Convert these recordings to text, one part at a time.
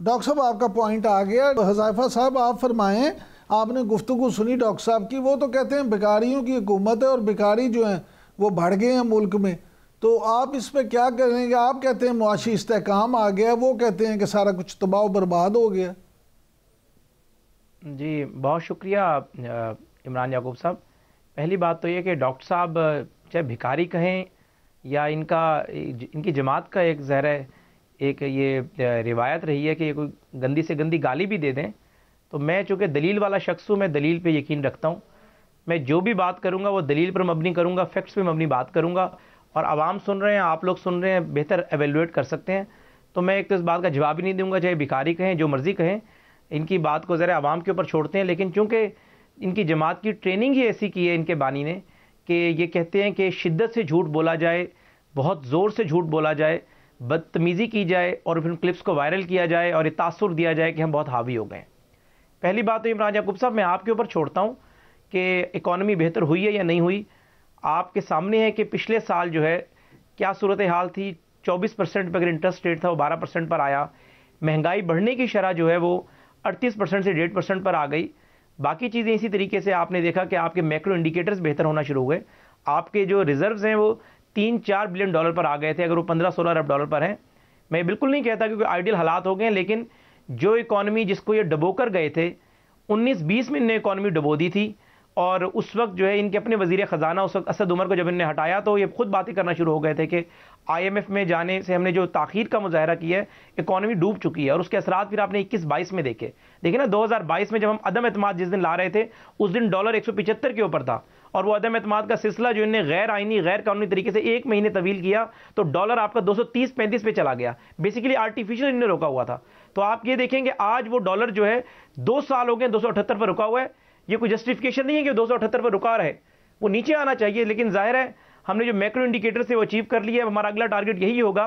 Doctor साहब आपका point आ गया। हुज़ैफा साहब आप फरमाएं, आपने गुफ्तगू सुनी डॉक्टर साहब की, वो तो कहते हैं भिखारियों की हुकूमत है और भिखारी जो हैं वो बढ़ गए हैं मुल्क में, तो आप इस पर क्या करेंगे? आप कहते हैं मुआशी इस्तेहकाम आ गया, वो कहते हैं कि सारा कुछ तबाह बर्बाद हो गया। जी बहुत शुक्रिया इमरान याकूब साहब। पहली बात तो ये कि डॉक्टर साहब चाहे भिखारी कहें या इनकी जमात का एक ज़हरा एक ये रिवायत रही है कि ये कोई गंदी से गंदी गाली भी दे दें, तो मैं चूँकि दलील वाला शख्स हूँ, मैं दलील पे यकीन रखता हूँ। मैं जो भी बात करूँगा वो दलील पर मबनी करूँगा, फैक्ट्स पे मबनी बात करूँगा, और आवाम सुन रहे हैं, आप लोग सुन रहे हैं, बेहतर एवेलुएट कर सकते हैं। तो मैं एक तो इस बात का जवाब ही नहीं दूंगा, चाहे भिखारी कहें जो मर्ज़ी कहें, इनकी बात को ज़रा आवाम के ऊपर छोड़ते हैं। लेकिन चूँकि इनकी जमात की ट्रेनिंग ही ऐसी की है इनके बानी ने कि ये कहते हैं कि शिद्दत से झूठ बोला जाए, बहुत ज़ोर से झूठ बोला जाए, बदतमीज़ी की जाए और फिर क्लिप्स को वायरल किया जाए और ये तासुर दिया जाए कि हम बहुत हावी हो गए। पहली बात तो इमरान याकूब साहब मैं आपके ऊपर छोड़ता हूँ कि इकॉनमी बेहतर हुई है या नहीं हुई। आपके सामने है कि पिछले साल जो है क्या सूरत हाल थी। 24% पर अगर इंटरेस्ट रेट था वो 12% पर आया। महंगाई बढ़ने की शरह जो है वो 38% से 1.5% पर आ गई। बाकी चीज़ें इसी तरीके से आपने देखा कि आपके मैक्रो इंडिकेटर्स बेहतर होना शुरू हुए। आपके जो रिजर्व्स हैं वो 3-4 बिलियन डॉलर पर आ गए थे, अगर वो 15-16 अरब डॉलर पर हैं। मैं बिल्कुल नहीं कहता क्योंकि आइडियल हालात हो गए हैं, लेकिन जो इकॉनमी जिसको ये डबो कर गए थे 19-20 में इन्हें इकॉनमी डबो दी थी, और उस वक्त जो है इनके अपने वजीर ख़जाना उस वक्त असद उमर को जब इन्हें हटाया तो ये खुद बातें करना शुरू हो गए थे कि IMF में जाने से हमने जो ताख़ीर का मुजाहरा किया है, इकॉनमी डूब चुकी है। और उसके असरात फिर आपने 21-22 में देखे ना, 2022 में जब हम अदम एतमाद जिस दिन ला रहे थे उस दिन डॉलर 175 के ऊपर था, और वो अदम एतमाद का सिलसिला जो इन्हें गैर आइनी गैर कानूनी तरीके से 1 महीने तवील किया तो डॉलर आपका 230-35 पे चला गया। बेसिकली आर्टिफिशियल इन्हें रोका हुआ था। तो आप ये देखेंगे आज वो डॉलर जो है 2 साल हो गए 278 पर रुका हुआ है। ये कोई जस्टिफिकेशन नहीं है कि 278 पर रुका रहे, वो नीचे आना चाहिए। लेकिन जाहिर है हमने जो मैक्रो इंडिकेटर से वो अचीव कर लिया है। हमारा अगला टारगेट यही होगा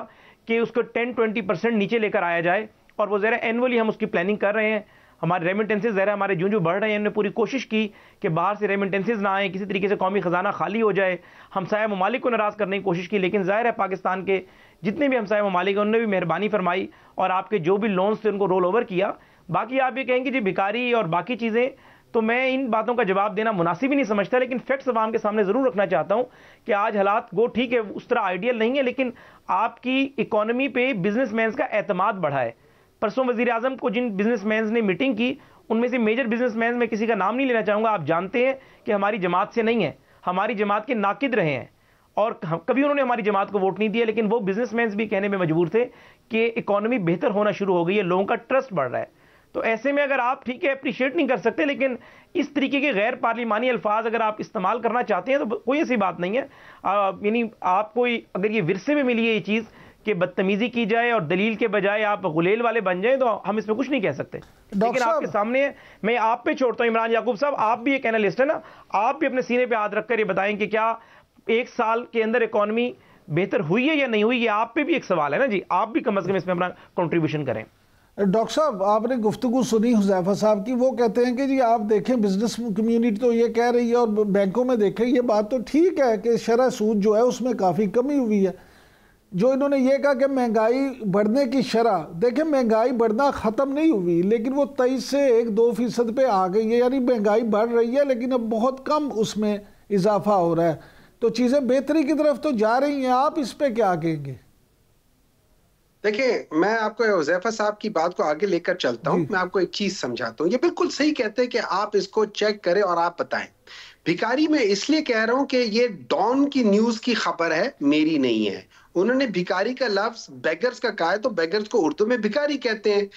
कि उसको 10-20% नीचे लेकर आया जाए, और वो ज़रा एनुअली हम उसकी प्लानिंग कर रहे हैं। हमारे रेमिटेंसेज ज़रा हमारे जो बढ़ रहे हैं, हमने पूरी कोशिश की कि बाहर से रेमिटेंसेज ना आए, किसी तरीके से कौमी ख़जाना खाली हो जाए। हमसाया ममालिक को नाराज़ करने की कोशिश की, लेकिन ज़ाहिर है पाकिस्तान के जितने भी हमसाया ममालिक हैं उन्होंने भी मेहरबानी फरमाई और आपके जो भी लोन्स थे उनको रोल ओवर किया। बाकी आप ये कहेंगे जी भिखारी और बाकी चीज़ें, तो मैं इन बातों का जवाब देना मुनासिब ही नहीं समझता। लेकिन फैक्ट्स अवाम के सामने ज़रूर रखना चाहता हूँ कि आज हालात गो ठीक है, उस तरह आइडियल नहीं है, लेकिन आपकी इकॉनमी पे बिजनेसमैन का एतमाद बढ़ा है। परसों वज़ीर आज़म को जिन बिजनेसमैन ने मीटिंग की उनमें से मेजर बिजनेसमैन में किसी का नाम नहीं लेना चाहूँगा, आप जानते हैं कि हमारी जमात से नहीं है, हमारी जमात के नाकिद रहे हैं और कभी उन्होंने हमारी जमात को वोट नहीं दिया। लेकिन वो बिजनेसमैन भी कहने में मजबूर थे कि इकॉनमी बेहतर होना शुरू हो गई है, लोगों का ट्रस्ट बढ़ रहा है। तो ऐसे में अगर आप ठीक है अप्रिशिएट नहीं कर सकते, लेकिन इस तरीके के गैर पार्लिमानी अल्फाज अगर आप इस्तेमाल करना चाहते हैं तो कोई ऐसी बात नहीं है। यानी आपको अगर ये विरसे में मिली है ये चीज़ कि बदतमीजी की जाए और दलील के बजाय आप गुलेल वाले बन जाएं, तो हम इसमें कुछ नहीं कह सकते। लेकिन आपके सामने मैं आप पे छोड़ता हूं इमरान याकूब साहब, आप भी एक एनालिस्ट है ना, आप भी अपने सीने पे हाथ रखकर ये बताएं कि क्या 1 साल के अंदर इकॉनमी बेहतर हुई है या नहीं हुई। ये आप पे भी एक सवाल है ना जी, आप भी कम अज कम इसमें अपना कंट्रीब्यूशन करें। डॉक्टर साहब आपने गुफ्तगू सुनी हुज़ैफा साहब की, वो कहते हैं कि जी आप देखें बिजनेस कम्युनिटी तो ये कह रही है और बैंकों में देखें, ये बात तो ठीक है कि शरह सूद जो है उसमें काफ़ी कमी हुई है। जो इन्होंने ये कहा कि महंगाई बढ़ने की शरह, देखें महंगाई बढ़ना ख़त्म नहीं हुई, लेकिन वो 23 से 1-2% पे आ गई है। यानी महंगाई बढ़ रही है लेकिन अब बहुत कम उसमें इजाफा हो रहा है, तो चीज़ें बेहतरी की तरफ तो जा रही हैं। आप इस पर क्या कहेंगे? देखिए, मैं आपको हुज़ैफा साहब की बात को आगे लेकर चलता हूं। मैं आपको एक चीज समझाता हूं। ये बिल्कुल सही कहते हैं कि आप इसको चेक करें और आप बताएं। भिखारी मैं इसलिए कह रहा हूं कि ये डॉन की न्यूज की खबर है, मेरी नहीं है। उन्होंने भिखारी का लफ्ज बेगर्स का कहा है, तो बेगर्स को उर्दू में भिखारी कहते हैं।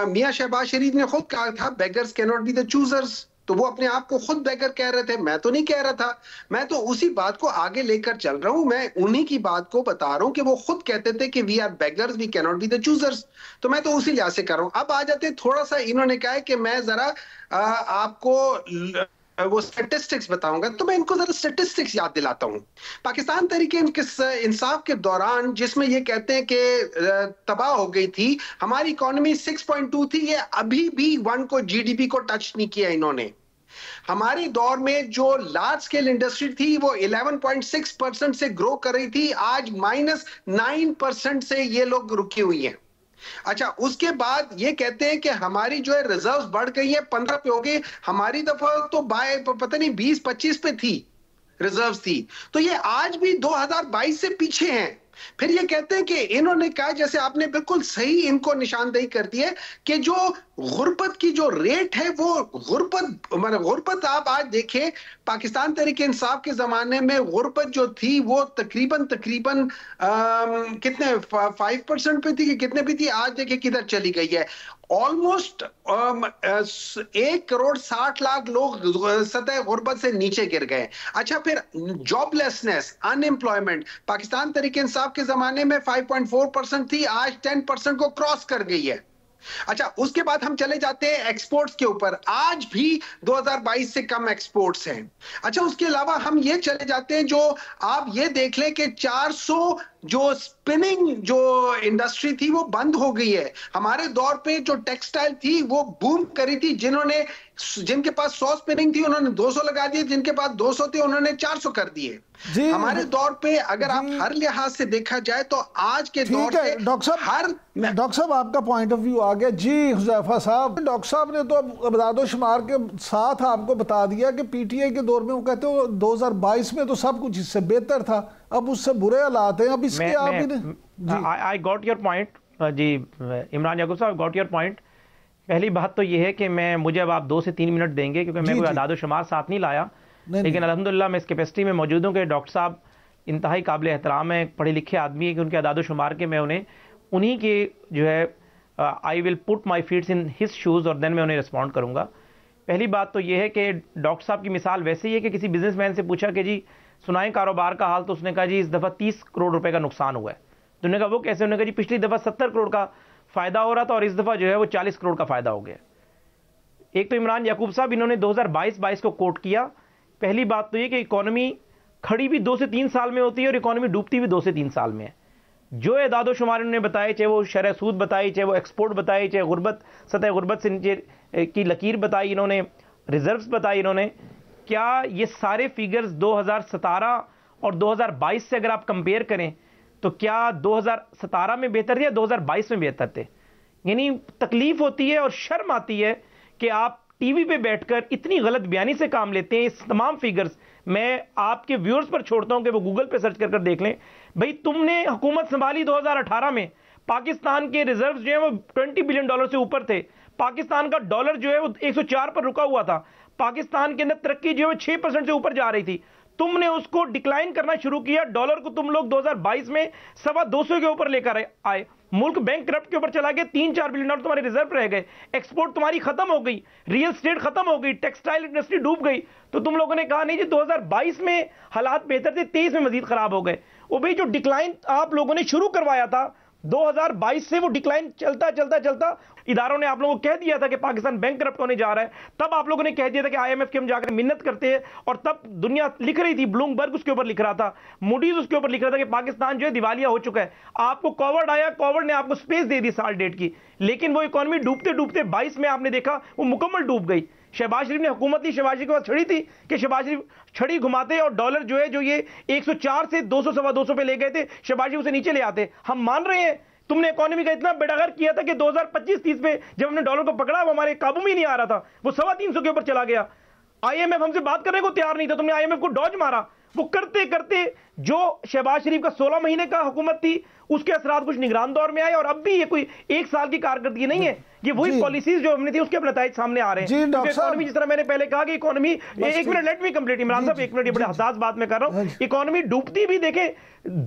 मियां शहबाज शरीफ ने खुद कहा था beggars can not be the choosers, तो वो अपने आप को खुद बेगर कह रहे थे, मैं तो नहीं कह रहा था। मैं तो उसी बात को आगे लेकर चल रहा हूं। मैं उन्हीं की बात को बता रहा हूं कि वो खुद कहते थे कि we are beggars, we can not be the choosers. तो मैं तो उसी लिहाज से कर रहा हूं। अब आ जाते थोड़ा सा, इन्होंने कहा है कि मैं जरा आपको वो स्टेटिस्टिक्स बताऊंगा, तो मैं इनको जरा स्टेटिस्टिक्स याद दिलाता हूं। पाकिस्तान तहरीक इंसाफ के दौरान जिसमें ये कहते हैं कि तबाह हो गई थी, हमारी इकोनॉमी 6.2 थी, ये अभी भी 1 को जीडीपी को टच नहीं किया इन्होंने। हमारी दौर में जो लार्ज स्केल इंडस्ट्री थी वो 11.6% से ग्रो कर रही थी, आज -9% से ये लोग रुकी हुई हैं। अच्छा, उसके बाद ये कहते हैं कि हमारी जो है रिजर्व्स बढ़ गई है, 15 पे हो गई। हमारी दफा तो पता नहीं 20-25 पे थी रिजर्व्स थी। तो ये आज भी 2022 से पीछे हैं। फिर ये कहते हैं कि इन्होंने कहा, जैसे आपने बिल्कुल सही इनको निशानदेही कर दी है, कि जो गुर्बत की जो रेट है वो गुर्बत आप आज देखें, पाकिस्तान तहरीक इंसाफ के जमाने में गुर्बत जो थी वो तकरीबन कितने 5% पे थी कि कितने भी थी, आज देखिए किधर चली गई है। ऑलमोस्ट 1,60,00,000 लोग सतह गुर्बत से नीचे गिर गए। अच्छा, फिर जॉबलेसनेस, अनएम्प्लॉयमेंट, पाकिस्तान तहरीक इंसाफ के जमाने में 5.4% थी, आज 10% को क्रॉस कर गई है। अच्छा, उसके बाद हम चले जाते हैं एक्सपोर्ट्स के ऊपर, आज भी 2022 से कम एक्सपोर्ट्स हैं। अच्छा, उसके अलावा हम ये चले जाते हैं, जो आप ये देख लें कि 400 जो स्पिनिंग जो इंडस्ट्री थी वो बंद हो गई है। हमारे दौर पे जो टेक्सटाइल थी वो बूम करी थी, जिनके पास 100 स्पिनिंग थी उन्होंने 200 लगा दिए, जिनके पास 200 थे उन्होंने 400 कर दिए। हमारे दौर पे अगर आप हर लिहाज से देखा जाए तो आज के दौर पे डॉक्टर साहब आपका पॉइंट ऑफ व्यू आ गया जी। हुज़ैफा साहब, डॉक्टर साहब ने तो अब शुमार के साथ आपको बता दिया कि पीटीआई के दौर में वो कहते हो 2022 में तो सब कुछ इससे बेहतर था, अब उससे बुरे हालात हैं। अब इसके आप आई गॉट योर पॉइंट जी इमरान याकूब साहब, गॉट योर पॉइंट। पहली बात तो ये है कि मुझे अब आप 2 से 3 मिनट देंगे, क्योंकि मैं कोई अदाद शुमार साथ नहीं लाया, लेकिन अल्हम्दुलिल्लाह मैं इस कैपेसिटी में मौजूद हूँ कि डॉक्टर साहब इंतहाई काबिल एहतराम है, पढ़े लिखे आदमी है, कि उनके अदाद शुमार के मैं उन्हें उन्हीं के जो है I will put my feets in his shoes और देन मैं उन्हें रिस्पॉन्ड करूँगा। पहली बात तो ये है कि डॉक्टर साहब की मिसाल वैसे ही है कि किसी बिजनेसमैन से पूछा कि जी सुनाएं कारोबार का हाल, तो उसने कहा जी इस दफ़ा 30 करोड़ रुपए का नुकसान हुआ है। तो उन्होंने कहा वो कैसे? उन्होंने कहा जी पिछली दफ़ा 70 करोड़ का फ़ायदा हो रहा था और इस दफ़ा जो है वो 40 करोड़ का फ़ायदा हो गया। एक तो इमरान याकूब साहब इन्होंने 2022 को कोट किया। पहली बात तो ये कि इकॉनमी खड़ी भी 2 से 3 साल में होती है और इकॉनमी डूबती भी 2 से 3 साल में है। जो एदादो शुमार इन्होंने बताए, चाहे वो शरह सूद बताई, चाहे वो एक्सपोर्ट बताई, चाहे गुर्बत, सतह गुर्बत से नीचे की लकीर बताई इन्होंने, रिजर्व्स बताई इन्होंने, क्या ये सारे फिगर्स 2017 और 2022 से अगर आप कंपेयर करें तो क्या 2017 में बेहतर थे या 2022 में बेहतर थे? यानी तकलीफ होती है और शर्म आती है कि आप टीवी पे बैठकर इतनी गलत बयानी से काम लेते हैं। इस तमाम फिगर्स मैं आपके व्यूअर्स पर छोड़ता हूं कि वो गूगल पे सर्च कर देख लें। भाई तुमने हुकूमत संभाली 2018 में, पाकिस्तान के रिजर्व्स जो है वो $20 बिलियन से ऊपर थे, पाकिस्तान का डॉलर जो है वो 104 पर रुका हुआ था, पाकिस्तान के अंदर तरक्की जो है 6% से ऊपर जा रही थी। तुमने उसको डिक्लाइन करना शुरू किया, डॉलर को तुम लोग 2022 में 225 के ऊपर लेकर आए, मुल्क बैंक करप्ट के ऊपर चला गया, $3-4 बिलियन तुम्हारे रिजर्व रह गए, एक्सपोर्ट तुम्हारी खत्म हो गई, रियल स्टेट खत्म हो गई, टेक्सटाइल इंडस्ट्री डूब गई। तो तुम लोगों ने कहा नहीं जी 2022 में हालात बेहतर थे, 23 में मजीद खराब हो गए। वो भाई जो डिक्लाइन आप लोगों ने शुरू करवाया था 2022 से, वो डिक्लाइन चलता इदारों ने आप लोगों को कह दिया था कि पाकिस्तान बैंक करप्ट होने जा रहा है, तब आप लोगों ने कह दिया था कि आईएमएफ की हम जाकर मिन्नत करते हैं, और तब दुनिया लिख रही थी, ब्लूमबर्ग उसके ऊपर लिख रहा था, मूडीज उसके ऊपर लिख रहा था कि पाकिस्तान जो है दिवालिया हो चुका है। आपको कोविड आया, कोविड ने आपको स्पेस दे दी साल डेट की, लेकिन वो इकॉनमी डूबते 22 में आपने देखा वो मुकम्मल डूब गई। शहबाज शरीफ ने हुकूमत दी, शहबाज शरीफ के बाद छड़ी थी कि शहबाज शरीफ छड़ी घुमाते और डॉलर जो है जो ये 104 से 200 सवा 200 पे ले गए थे, शहबाज शरीफ उसे नीचे ले आते। हम मान रहे हैं तुमने इकोनॉमी का इतना बेड़ागर किया था कि 2025-30 में जब हमने डॉलर को पकड़ा वो हमारे काबू में ही नहीं आ रहा था, वो 350 के ऊपर चला गया। आईएमएफ हमसे बात करने को तैयार नहीं था, तुमने आईएमएफ को डॉज मारा। वो करते करते जो शहबाज शरीफ का 16 महीने का हुकूमत थी उसके असरात कुछ निगरान दौर में आए, और अब भी ये कोई 1 साल की कारकर्दगी नहीं है, ये वही पॉलिसीज जो हमने थी उसके नतीजे सामने आ रहे हैं। इकोनॉमी जिस तरह मैंने पहले कहा कि इकोनॉमी, एक minute let me complete Imran साहब, 1 मिनट, ये बड़े हसास बात मैं कर रहा हूं। इकोनॉमी डूबती भी देखें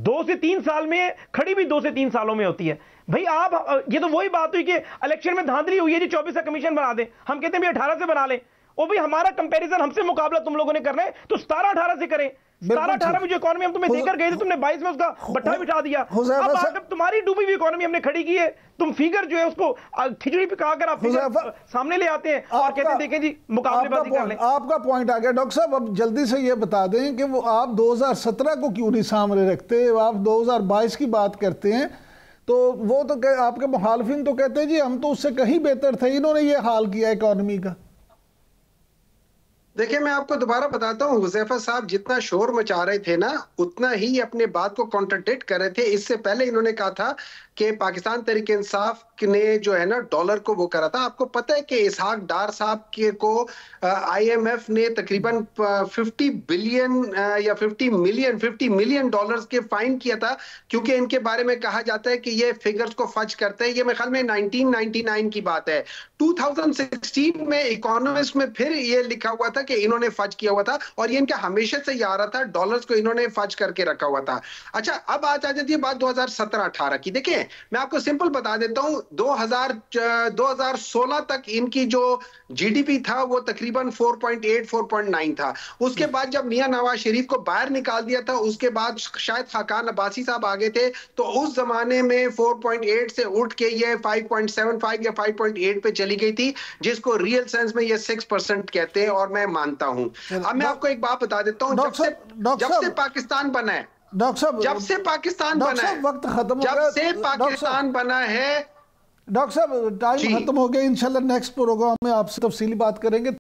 2 से 3 साल में, खड़ी भी 2 से 3 सालों में होती है। भाई आप, ये तो वही बात हुई कि इलेक्शन में धांधली हुई है जी 24 का कमीशन बना दे, हम कहते हैं 18 से बना ले। वो भी हमारा कंपैरिजन, हमसे मुकाबला तुम लोगों ने करना है तो 17-18 से करें। 17-18 में जो इकोनॉमी हम तुम्हें देकर गए थे, तुमने 22 में उसका बट्टा बिठा दिया। अब आकर तुम्हारी डूबी हुई इकोनॉमी हमने खड़ी की है, तुम फिगर जो है उसको खिचड़ी पे खाकर आप सामने ले आते हैं और कहते हैं देखें जी मुकाबलेबाजी कर लें। आपका पॉइंट आ गया डॉक्टर साहब। अब जल्दी से ये बता दें कि वो आप 2017 को क्यों नहीं सामने रखते, आप 2022 की बात करते हैं, तो वो तो आपके मुखालफिन तो कहते हैं जी हम तो उससे कहीं बेहतर थे, इन्होंने ये हाल किया इकोनॉमी का। देखिए मैं आपको दोबारा बताता हूँ, हुज़ैफा साहब जितना शोर मचा रहे थे ना, उतना ही अपने बात को कॉन्ट्रडिक्ट कर रहे थे। इससे पहले इन्होंने कहा था कि पाकिस्तान तहरीक इंसाफ ने जो है ना डॉलर को वो करा था। आपको पता है कि इसहाक डार साहब के को IMF ने तकरीबन 50 बिलियन या 50 मिलियन डॉलर्स के फाइन किया था, क्योंकि इनके बारे में कहा जाता है कि ये फिगर्स को फज करते हैं। ये मेरे ख्याल में 1999 की बात है। 2016 में इकोनॉमिस्ट में फिर ये लिखा हुआ था कि इन्होंने फज किया हुआ था, और ये इनका हमेशा से ही आ रहा था, डॉलर्स को इन्होंने फज करके रखा हुआ था। अच्छा, अब आ जाती है बात 2017-18 की। देखिए मैं आपको सिंपल बता देता हूं, 2016 तक इनकी जो GDP था वो तकरीबन 4.8 4.9 था। उसके बाद जब मियां नवाज शरीफ को बाहर निकाल दिया था, उसके बाद शायद खाकान अब्बासी साहब आ गए थे, तो उस जमाने में 4.8 से उठ के ये 5.75 या 5.8 पे चली गई थी, जिसको रियल सेंस में ये 6% कहते हैं, और मैं मानता हूं। अब मैं आपको एक बात बता देता हूं, जब से पाकिस्तान बना है, डॉक्टर साहब, जब से पाकिस्तान बना है, वक्त खत्म हो गया, जब से पाकिस्तान बना है, डॉक्टर साहब टाइम खत्म हो गया। इंशाल्लाह नेक्स्ट प्रोग्राम में आपसे तफसीली बात करेंगे।